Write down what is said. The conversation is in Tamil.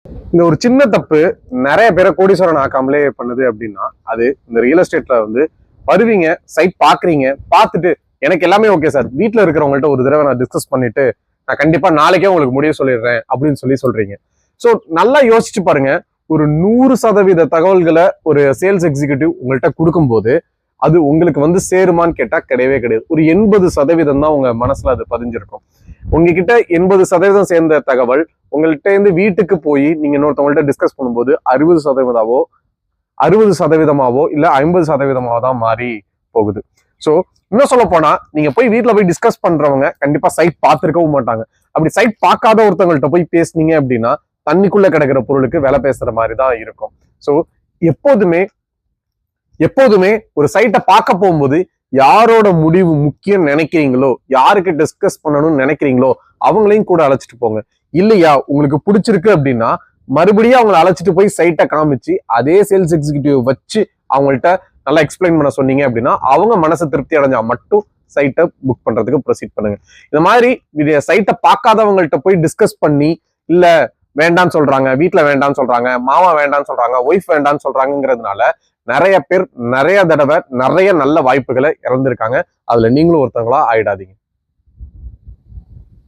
இந்த ஒரு சின்ன தப்பு நிறைய பேரை கோடீஸ்வரன் ஆக்காமலே பண்ணுது அப்படின்னா அது இந்த ரியல் எஸ்டேட்ல வந்து வருவீங்க, சைட் பாக்குறீங்க, பார்த்துட்டு எனக்கு எல்லாமே ஓகே சார், வீட்டுல இருக்கிறவங்கள்ட்ட ஒரு தடவை நான் டிஸ்கஸ் பண்ணிட்டு நான் கண்டிப்பா நாளைக்கே உங்களுக்கு முடிவு சொல்லிடுறேன் அப்படின்னு சொல்றீங்க. ஸோ நல்லா யோசிச்சு பாருங்க. ஒரு 100% தகவல்களை ஒரு சேல்ஸ் எக்ஸிக்யூட்டிவ் உங்கள்கிட்ட கொடுக்கும்போது அது உங்களுக்கு வந்து சேருமான்னு கேட்டா கிடையவே கிடையாது. ஒரு 80% தான் உங்க மனசுல அது பதிஞ்சிருக்கும். உங்ககிட்ட 80% சேர்ந்த தகவல் உங்கள்கிட்ட இருந்து வீட்டுக்கு போய் நீங்க இன்னொருத்தவங்கள்ட்ட டிஸ்கஸ் பண்ணும்போது 60% இல்ல 50% தான் மாறி போகுது. ஸோ இன்னும் சொல்ல போனா நீங்க போய் வீட்டுல போய் டிஸ்கஸ் பண்றவங்க கண்டிப்பா சைட் பார்த்திருக்கவும் மாட்டாங்க. அப்படி சைட் பார்க்காத ஒருத்தவங்கள்ட்ட போய் பேசுனீங்க அப்படின்னா தண்ணிக்குள்ள கிடக்கிற பொருளுக்கு விலை பேசுற மாதிரி தான் இருக்கும். ஸோ எப்போதுமே ஒரு சைட்டை பார்க்க போகும்போது யாரோட முடிவு முக்கியம் நினைக்கிறீங்களோ, யாருக்கு டிஸ்கஸ் பண்ணணும்னு நினைக்கிறீங்களோ அவங்களையும் கூட அழைச்சிட்டு போங்க. இல்லையா உங்களுக்கு பிடிச்சிருக்கு அப்படின்னா மறுபடியும் அவங்களை அழைச்சிட்டு போய் சைட்டை காமிச்சு அதே சேல்ஸ் எக்ஸிக்யூட்டிவ் வச்சு அவங்கள்ட்ட நல்லா எக்ஸ்பிளைன் பண்ண சொன்னீங்க அப்படின்னா அவங்க மனசு திருப்தி அடைஞ்சா மட்டும் சைட்டை புக் பண்றதுக்கு ப்ரொசீட் பண்ணுங்க. இந்த மாதிரி சைட்டை பார்க்காதவங்கள்ட்ட போய் டிஸ்கஸ் பண்ணி இல்ல வேண்டான்னு சொல்றாங்க, வீட்டுல வேண்டான்னு சொல்றாங்க, மாமா வேண்டான்னு சொல்றாங்க, ஒய்ஃப் வேண்டான்னு சொல்றாங்கிறதுனால நிறைய பேர் நிறைய தடவை நிறைய நல்ல வாய்ப்புகளை இறந்திருக்காங்க. அதுல நீங்களும் ஒருத்தவங்களா ஆயிடாதீங்க.